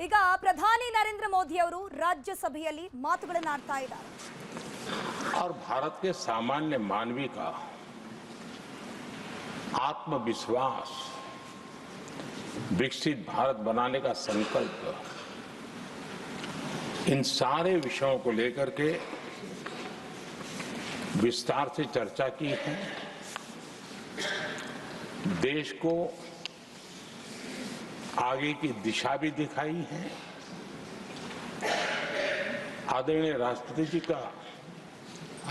ಈಗ ಪ್ರಧಾನಿ ನರೇಂದ್ರ ಮೋದಿ ಅವರು ರಾಜ್ಯಸಭೆಯಲ್ಲಿ ಮಾತುಗಳನ್ನು ಆಡ್ತಾ ಇದ್ದಾರೆ. और भारत के सामान्य मानवी का आत्मविश्वास, विकसित भारत बनाने का संकल्प, इन सारे विषयों को लेकर के विस्तार से चर्चा की है. देश को आगे की दिशा भी दिखाई है. आदरणीय राष्ट्रपति जी का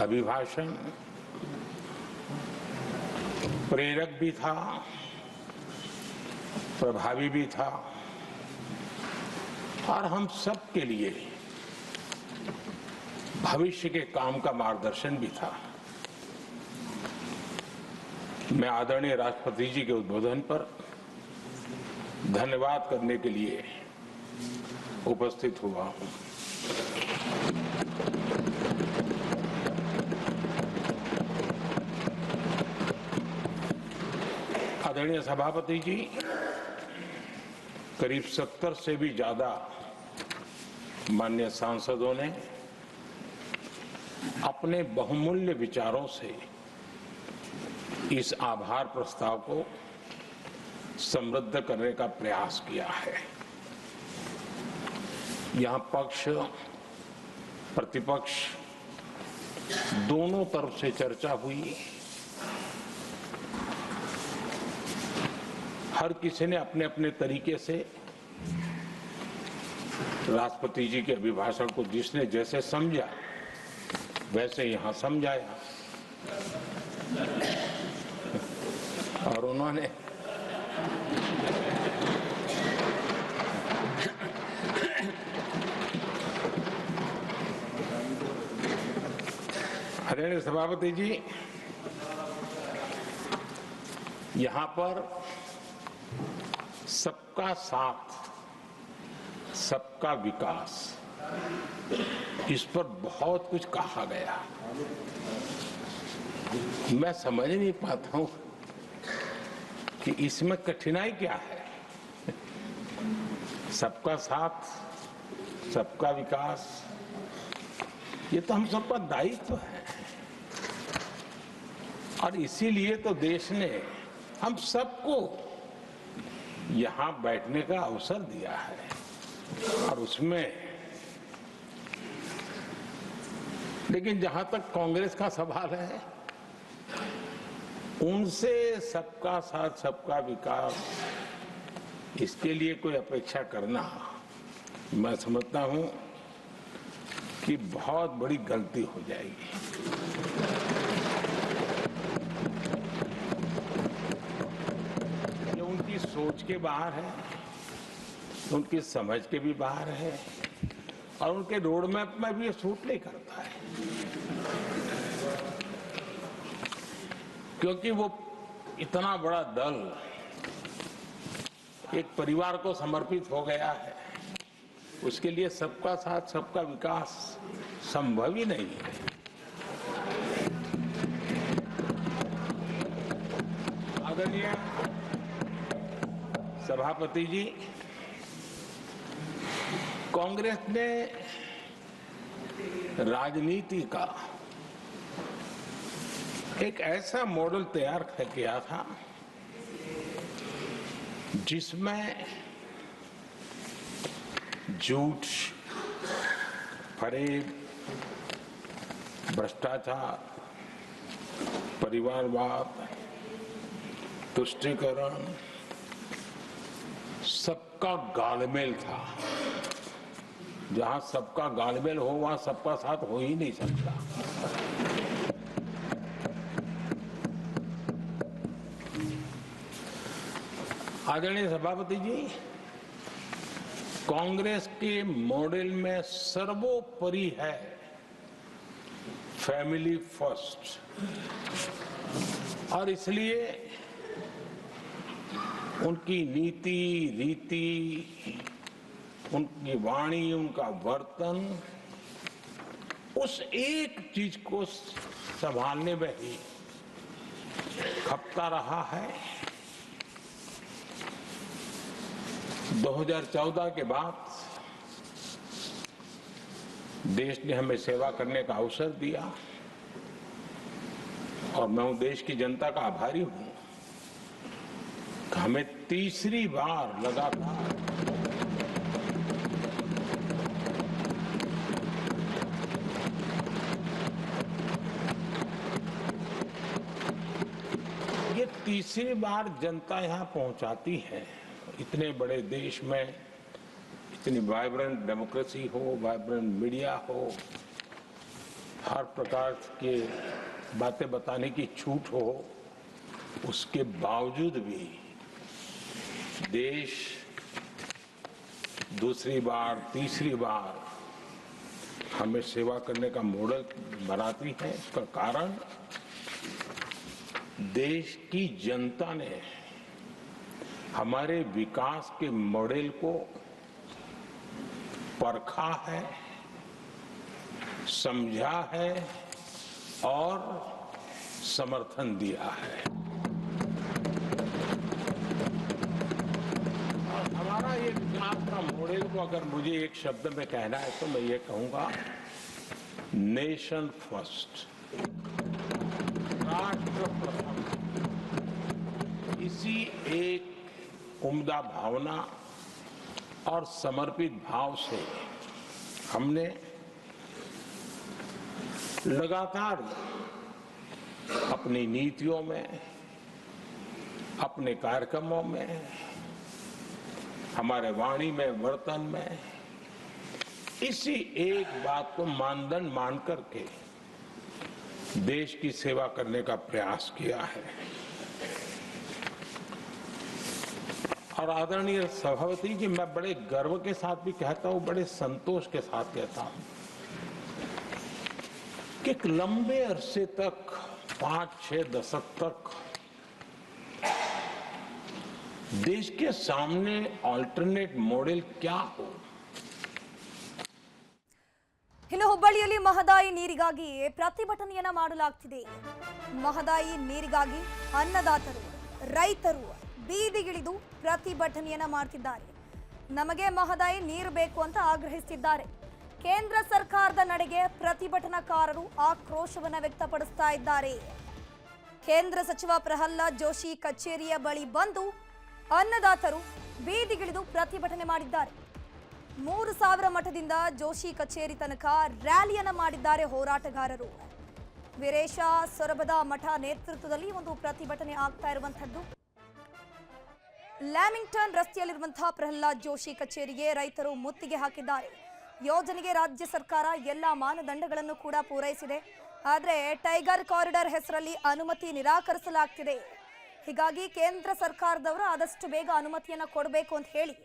अभिभाषण प्रेरक भी था, प्रभावी भी था और हम सब के लिए भविष्य के काम का मार्गदर्शन भी था. मैं आदरणीय राष्ट्रपति जी के उद्बोधन पर धन्यवाद करने के लिए उपस्थित हुआ हूं. आदरणीय सभापति जी, करीब 70 से भी ज्यादा माननीय सांसदों ने अपने बहुमूल्य विचारों से इस आभार प्रस्ताव को समृद्ध करने का प्रयास किया है. यहां पक्ष प्रतिपक्ष दोनों तरफ से चर्चा हुई. हर किसी ने अपने अपने तरीके से राष्ट्रपति जी के अभिभाषण को जिसने जैसे समझा वैसे यहां समझाया और उन्होंने आदरणीय सभापति जी, यहां पर सबका साथ, सबका विकास, इस पर बहुत कुछ कहा गया. मैं समझ नहीं पाता हूं कि इसमें कठिनाई क्या है. सबका साथ, सबका विकास, ये तो हम सबका दायित्व है और इसीलिए तो देश ने हम सबको यहां बैठने का अवसर दिया है. और उसमें लेकिन जहां तक कांग्रेस का सवाल है, उनसे सबका साथ, सबका विकास, इसके लिए कोई अपेक्षा करना मैं समझता हूं कि बहुत बड़ी गलती हो जाएगी. ये उनकी सोच के बाहर है, उनकी समझ के भी बाहर है और उनके रोड मैप में भी ये सूट नहीं करता है. क्योंकि वो इतना बड़ा दल एक परिवार को समर्पित हो गया है, उसके लिए सबका साथ, सबका विकास संभव ही नहीं है. आदरणीय सभापति जी, कांग्रेस ने राजनीति का एक ऐसा मॉडल तैयार किया था जिसमें झूठ, फरेब, भ्रष्टाचार, परिवारवाद, तुष्टीकरण, सबका गालमेल था. जहां सबका गालमेल हो वहां सबका साथ हो ही नहीं सकता. आदरणीय सभापति जी, कांग्रेस के मॉडल में सर्वोपरि है फैमिली फर्स्ट और इसलिए उनकी नीति, रीति, उनकी वाणी, उनका वर्तन उस एक चीज को संभालने में ही खपता रहा है 2014 के बाद देश ने हमें सेवा करने का अवसर दिया और मैं उन देश की जनता का आभारी हूं कि हमें तीसरी बार लगातार ये तीसरी बार जनता यहां पहुंचाती है। इतने बड़े देश में इतनी वाइब्रेंट डेमोक्रेसी हो, वाइब्रेंट मीडिया हो, हर प्रकार के बातें बताने की छूट हो, उसके बावजूद भी देश दूसरी बार तीसरी बार हमें सेवा करने का मॉडल बनाती है। इसका कारण देश की जनता ने हमारे विकास के मॉडल को परखा है, समझा है और समर्थन दिया है। और हमारा ये विकास का मॉडल को अगर मुझे एक शब्द में कहना है तो मैं ये कहूंगा, नेशन फर्स्ट, राष्ट्र प्रथम। इसी एक उम्दा भावना और समर्पित भाव से हमने लगातार अपनी नीतियों में, अपने कार्यक्रमों में, हमारे वाणी में, वर्तन में इसी एक बात को मानदंड मान करके देश की सेवा करने का प्रयास किया है। और आदरणीय सभापति जी, मैं बड़े गर्व के साथ भी कहता हूं, बड़े संतोष के साथ कहता हूं कि एक लंबे अरसे तक, 5-6 दशक तक देश के सामने अल्टरनेट मॉडल क्या हो। ಇನ್ನು ಹುಬ್ಬಳ್ಳಿಯಲ್ಲಿ ಮಹದಾಯಿ ನೀರಿಗಾಗಿ ಪ್ರತಿಭಟನೆಯನ್ನ ಮಾಡಲಾಗ್ತಿದೆ. ಮಹದಾಯಿ ನೀರಿಗಾಗಿ ಅನ್ನದಾತರು, ರೈತರು ಬೀದಿಗಿಳಿದು ಪ್ರತಿಭಟನೆಯನ್ನ ಮಾಡ್ತಿದ್ದಾರೆ. ನಮಗೆ ಮಹದಾಯಿ ನೀರು ಬೇಕು ಅಂತ ಆಗ್ರಹಿಸುತ್ತಿದ್ದಾರೆ. ಕೇಂದ್ರ ಸರ್ಕಾರದ ನಡೆಗೆ ಪ್ರತಿಭಟನಾಕಾರರು ಆಕ್ರೋಶವನ್ನ ವ್ಯಕ್ತಪಡಿಸ್ತಾ ಇದ್ದಾರೆ. ಕೇಂದ್ರ ಸಚಿವ ಪ್ರಹ್ಲಾದ್ ಜೋಶಿ ಕಚೇರಿಯ ಬಳಿ ಬಂದು ಅನ್ನದಾತರು ಬೀದಿಗಿಳಿದು ಪ್ರತಿಭಟನೆ ಮಾಡಿದ್ದಾರೆ. 3000 ಮಠದಿಂದ ಜೋಶಿ ಕಚೇರಿ ತನಕ ರ್ಯಾಲಿಯನ್ನ ಮಾಡಿದ್ದಾರೆ ಹೋರಾಟಗಾರರು. ವೀರೇಶ ಸೊರಬದ ಮಠ ನೇತೃತ್ವದಲ್ಲಿ ಒಂದು ಪ್ರತಿಭಟನೆ ಆಗ್ತಾ ಇರುವಂತದ್ದು. ಲ್ಯಾಮಿಂಗ್ಟನ್ ರಸ್ತೆಯಲ್ಲಿರುವಂತಹ ಪ್ರಹ್ಲಾದ್ ಜೋಶಿ ಕಚೇರಿಗೆ ರೈತರು ಮುತ್ತಿಗೆ ಹಾಕಿದ್ದಾರೆ. ಯೋಜನೆಗೆ ರಾಜ್ಯ ಸರ್ಕಾರ ಎಲ್ಲ ಮಾನದಂಡಗಳನ್ನು ಕೂಡ ಪೂರೈಸಿದೆ. ಆದರೆ ಟೈಗರ್ ಕಾರಿಡಾರ್ ಹೆಸರಲ್ಲಿ ಅನುಮತಿ ನಿರಾಕರಿಸಲಾಗ್ತಿದೆ. ಹೀಗಾಗಿ ಕೇಂದ್ರ ಸರ್ಕಾರದವರು ಆದಷ್ಟು ಬೇಗ ಅನುಮತಿಯನ್ನು ಕೊಡಬೇಕು ಅಂತ ಹೇಳಿ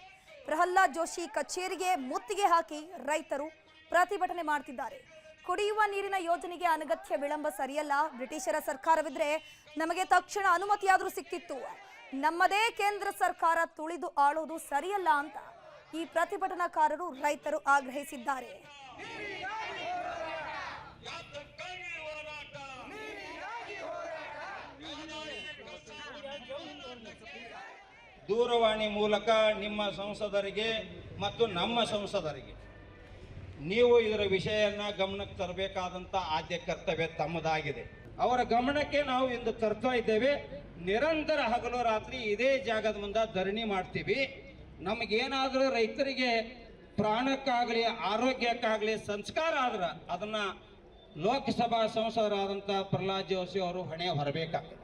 ಪ್ರಹ್ಲಾದ್ ಜೋಶಿ ಕಚೇರಿಗೆ ಮುತ್ತಿಗೆ ಹಾಕಿ ರೈತರು ಪ್ರತಿಭಟನೆ ಮಾಡ್ತಿದ್ದಾರೆ. ಕುಡಿಯುವ ನೀರಿನ ಯೋಜನೆಗೆ ಅನಗತ್ಯ ವಿಳಂಬ ಸರಿಯಲ್ಲ. ಬ್ರಿಟಿಷರ ಸರ್ಕಾರವಿದ್ರೆ ನಮಗೆ ತಕ್ಷಣ ಅನುಮತಿಯಾದರೂ ಸಿಕ್ತಿತ್ತು. ನಮ್ಮದೇ ಕೇಂದ್ರ ಸರ್ಕಾರ ತುಳಿದು ಆಳೋದು ಸರಿಯಲ್ಲ ಅಂತ ಈ ಪ್ರತಿಭಟನಾಕಾರರು ರೈತರು ಆಗ್ರಹಿಸಿದ್ದಾರೆ. ದೂರವಾಣಿ ಮೂಲಕ ನಿಮ್ಮ ಸಂಸದರಿಗೆ ಮತ್ತು ನಮ್ಮ ಸಂಸದರಿಗೆ ನೀವು ಇದರ ವಿಷಯವನ್ನು ಗಮನಕ್ಕೆ ತರಬೇಕಾದಂಥ ಆದ್ಯ ಕರ್ತವ್ಯ ತಮ್ಮದಾಗಿದೆ. ಅವರ ಗಮನಕ್ಕೆ ನಾವು ಇಂದು ತರ್ತಾ ಇದ್ದೇವೆ. ನಿರಂತರ ಹಗಲು ರಾತ್ರಿ ಇದೇ ಜಾಗದ ಮುಂದೆ ಧರಣಿ ಮಾಡ್ತೀವಿ. ನಮಗೇನಾದರೂ ರೈತರಿಗೆ ಪ್ರಾಣಕ್ಕಾಗಲಿ ಆರೋಗ್ಯಕ್ಕಾಗಲಿ ಸಂಸ್ಕಾರ ಆದ್ರೆ ಅದನ್ನು ಲೋಕಸಭಾ ಸಂಸದರಾದಂಥ ಪ್ರಹ್ಲಾದ್ ಜೋಶಿ ಅವರು ಹೊಣೆ ಹೊರಬೇಕಾಗ್ತದೆ.